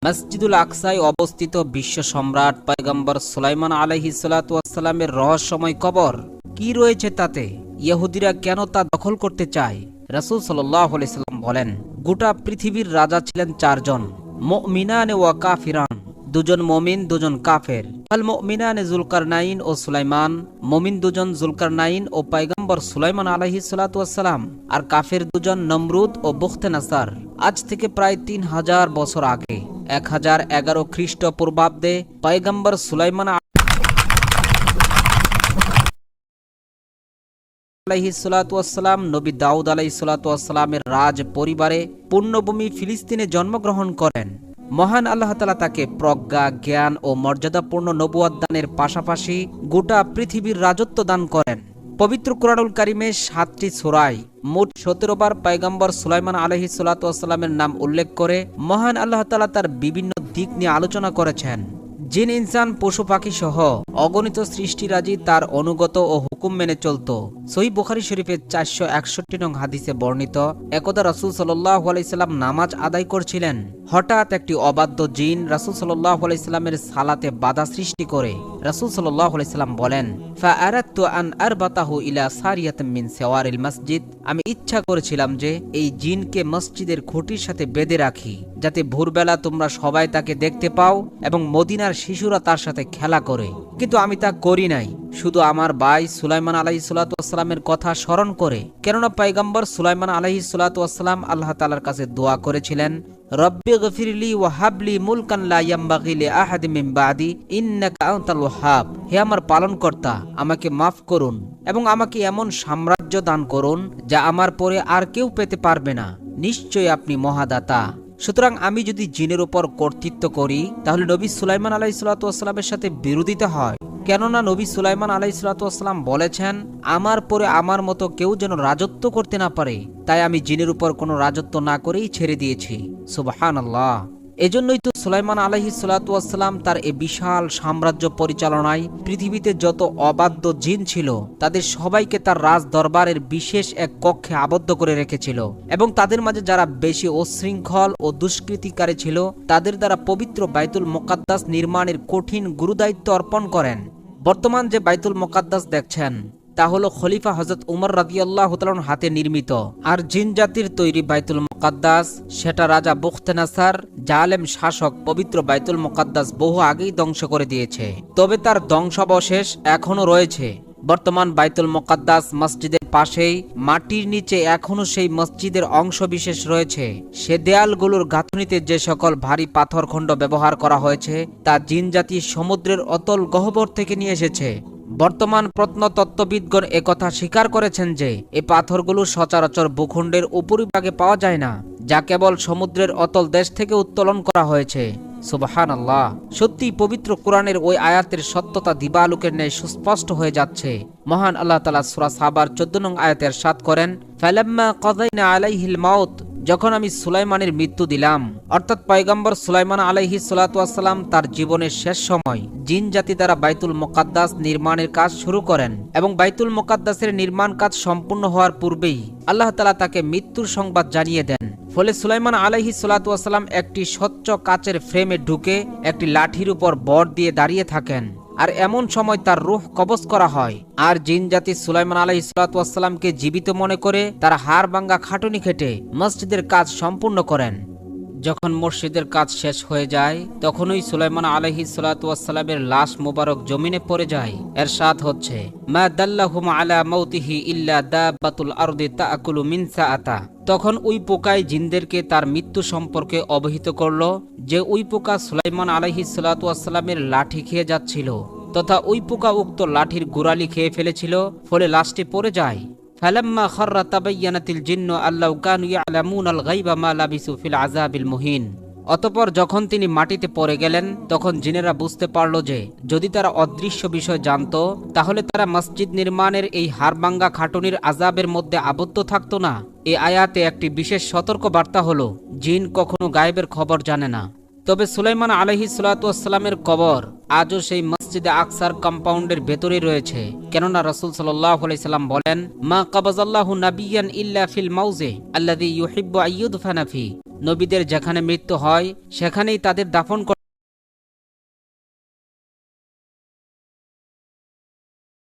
মসজিদুল আকসায় অবস্থিত বিশ্ব সম্রাট পয়গম্বর সুলাইমান আলাইহিস সালাতু ওয়াস সালামের রহস্যময় কবর কি রয়েছে তাতে? ইহুদিরা কেন তা দখল করতে চায়? রাসূল সাল্লাল্লাহু আলাইহি সাল্লাম বলেন, গোটা পৃথিবীর রাজা ছিলেন চারজন, মুমিনান ওয়া কাফিরান, দুজন মুমিন দুজন কাফের। আল মুমিনান যুলকারনাইন ও সুলাইমান, মুমিন দুজন যুলকারনাইন ও পয়গম্বর সুলাইমান আলাইহিস সালাতু ওয়াস সালাম, আর কাফের দুজন নমরুদ ও বুখতেনাসার। আজ থেকে প্রায় ৩০০০ বছর আগে ১০১১ খ্রিস্টপূর্বাব্দে পয়গম্বর সুলাইমান আলাইহিস সালাতু ওয়াস সালাম নবী দাউদ আলাইহিস সালাতু ওয়াস সালামের রাজ পরিবারে পুণ্যভূমি ফিলিস্তিনে জন্মগ্রহণ করেন। মহান আল্লাহ তাআলা তাকে প্রজ্ঞা, জ্ঞান ও মর্যাদাপূর্ণ নবুয়ত দানের পাশাপাশি গোটা পৃথিবীর রাজত্ব দান করেন। পবিত্র কুরআনুল কারিমে ৭টি সূরায় মোট ১৭ বার পয়গম্বর সুলাইমান আলাইহিস সালাতু ওয়াস সালামের নাম উল্লেখ করে মহান আল্লাহ তাআলা তার বিভিন্ন দিক নিয়ে আলোচনা করেছেন। জিন, ইনসান, পশু পাখি সহ অগণিত সৃষ্টিরাজি তার অনুগত ও হুকুম মেনে চলত। সহিহ বুখারী শরীফের ৪৬১ নং হাদিসে বর্ণিত, একদা রাসূল সাল্লাল্লাহু আলাইহি সাল্লাম নামাজ আদায় করছিলেন। হঠাৎ একটি অবাধ্য জিন রাসূল সাল্লাল্লাহু আলাইহি সাল্লামের সালাতে বাধা সৃষ্টি করে। রাসূল সাল্লাল্লাহু আলাইহি সাল্লাম বলেন, ফাআরাদতু আন আরবাতাহু ইলা সারিয়াতিন মিন সাওয়ারিল মসজিদ, আমি ইচ্ছা করেছিলাম যে এই জিনকে মসজিদের খুঁটির সাথে বেঁধে রাখি, যাতে ভোরবেলা তোমরা সবাই তাকে দেখতে পাও এবং মদিনার শিশুরা তার সাথে খেলা করে। কিন্তু আমি তা করি নাই, শুধু আমার ভাই সুলাইমান আলাইহিস সালাতু ওয়াস সালামের কথা স্মরণ করে। কেননা পয়গম্বর সুলাইমান আলাইহিস সালাতু ওয়াস সালাম আল্লাহ তাআলার কাছে দোয়া করেছিলেন, রব্বি গফিরলি ওয়া হাবলি মুলকান লা ইয়ামবাগি লি আহাদিম মিন বাদি ইন্নাকা আনতাল ওয়াহ্হাব। হে আমার পালনকর্তা, আমাকে মাফ করুন এবং আমাকে এমন সাম্রাজ্য দান করুন যা আমার পরে আর কেউ পেতে পারবে না। নিশ্চয়ই আপনি মহাদাতা। সুতরাং আমি যদি জিনের উপর কর্তৃত্ব করি তাহলে নবী সুলাইমান আলাইহিস সালাতু ওয়াস সালামের সাথে বিরোধিতা হয়। কেননা নবী সুলাইমান আলাইহিস সালাতু ওয়াস সালাম বলেছেন, আমার পরে আমার মতো কেউ যেন রাজত্ব করতে না পারে, তাই আমি জিনের উপর কোনো রাজত্ব না করেই ছেড়ে দিয়েছি। সুবহানাল্লাহ। এজন্যই তো সুলাইমান আলাইহিস সালাতু ওয়াস সালাম তার এই বিশাল সাম্রাজ্য পরিচালনায় পৃথিবীতে যত অবাধ্য জিন ছিল তাদের সবাইকে তার রাজ দরবারের বিশেষ এক কক্ষে আবদ্ধ করে রেখেছিল এবং তাদের মাঝে যারা বেশি উচ্ছৃঙ্খল ও দুষ্কৃতিকারী ছিল তাদের দ্বারা পবিত্র বাইতুল মুকাদ্দাস নির্মাণের কঠিন গুরুদায়িত্ব অর্পণ করেন। বর্তমান যে বাইতুল মুকাদ্দাস দেখছেন তা হলো খলিফা হযরত উমর রাদিয়াল্লাহু তাআলার হাতে নির্মিত। আর জিন জাতির তৈরি বাইতুল মুকাদ্দাস, সেটা রাজা বুখতেনাসার জালেম শাসক পবিত্র বাইতুল মুকাদ্দাস বহু আগেই ধ্বংস করে দিয়েছে। তবে তার ধ্বংসাবশেষ এখনো রয়েছে। বর্তমান বাইতুল মুকাদ্দাস মসজিদের পাশেই মাটির নিচে এখনো সেই মসজিদের অংশ বিশেষ রয়েছে। সে দেয়ালগুলোর গাঁথুনিতে যে সকল ভারী পাথরখণ্ড ব্যবহার করা হয়েছে তা জিন জাতি সমুদ্রের অতল গহ্বর থেকে নিয়ে এসেছে। বর্তমান প্রত্নতত্ত্ববিদগণ একথা স্বীকার করেছেন যে এই পাথরগুলো সচরাচর ভূখণ্ডের উপরিভাগে পাওয়া যায় না, যা কেবল সমুদ্রের অতল দেশ থেকে উত্তোলন করা হয়েছে। সুবহানাল্লাহ। সত্যি পবিত্র কোরআনের ওই আয়াতের সত্যতা দিবালোকের ন্যায় সুস্পষ্ট হয়ে যাচ্ছে। মহান আল্লাহ তাআলা সূরা সাবার 14 নং আয়াতে ইরশাদ করেন, ফালাম্মা কাযাইনা আলাইহিল মাউত, যখন আমি সুলাইমানের মৃত্যু দিলাম, অর্থাৎ পয়গম্বর সুলাইমান আলাইহিস সালাতু ওয়াস সালাম তার জীবনের শেষ সময় জিন জাতি দ্বারা বাইতুল মুকাদ্দাস নির্মাণের কাজ শুরু করেন এবং বাইতুল মুকাদ্দাসের নির্মাণ কাজ সম্পূর্ণ হওয়ার পূর্বেই আল্লাহ তাআলা তাকে মৃত্যুর সংবাদ জানিয়ে দেন। ফলে সুলাইমান আলাইহিস সালাতু ওয়াস সালাম একটি স্বচ্ছ কাচের ফ্রেমে ঢুকে একটি লাঠির উপর ভর দিয়ে দাঁড়িয়ে থাকেন। আর এমন সময় তার রূহ কবজ করা হয়। আর জিন জাতি সুলাইমান আলাইহিস সালাতু ওয়াস সালামকে জীবিত মনে করে তারা হাড় ভাঙা খাটুনি খেটে মসজিদের কাজ সম্পূর্ণ করেন। যখন মসজিদের কাজ শেষ হয়ে যায় তখনই সুলাইমান আলাইহিস সালাতু ওয়াস সালামের লাশ মোবারক জমিনে পড়ে যায়। ইরশাদ হচ্ছে, মা দাল্লাহুম আলা মাউতিহি ইল্লা দাব্বাতুল আরদি তাআকুলু মিন সাআতা। তখন ওই পোকায় জিনদেরকে তার মৃত্যু সম্পর্কে অবহিত করল যে ওই পোকা সুলাইমান আলাইহিস সালাতু ওয়াস সালামের লাঠি খেয়ে যাচ্ছিল, তথা ওই পোকা উক্ত লাঠির গোড়ালি খেয়ে ফেলেছিল, ফলে লাশটি পড়ে যায়। ফালাম্মা খাররা তাবায়্যানাতিল জিন্নু আল্লাউ কানু ইয়ালামুনাল গায়বা মা লাবিসু ফিল আযাবিল মুহিন। অতঃপর যখন তিনি মাটিতে পড়ে গেলেন তখন জিনেরা বুঝতে পারল যে যদি তারা অদৃশ্য বিষয় জানত তাহলে তারা মসজিদ নির্মাণের এই হাড়ভাঙ্গা খাটুনির আযাবের মধ্যে আবদ্ধ থাকতো না। এই আয়াতে একটি বিশেষ সতর্ক বার্তা হলো, জিন কখনো গায়েবের খবর জানে না। তবে সুলাইমান আলাইহিস সালাতু ওয়াস সালামের কবর আজও সেই মসজিদে আকসার কম্পাউন্ডের ভেতরেই রয়েছে। কেননা রাসূল সাল্লাল্লাহু আলাইহি সাল্লাম বলেন, মা কাবাযাল্লাহু নাবিয়ান ইল্লা ফিল মাউজি আল্লাযী ইউহিব্বু আইয়ুদফানা ফি। নবীদের যেখানে মৃত্যু হয় সেখানেই তাদের দাফন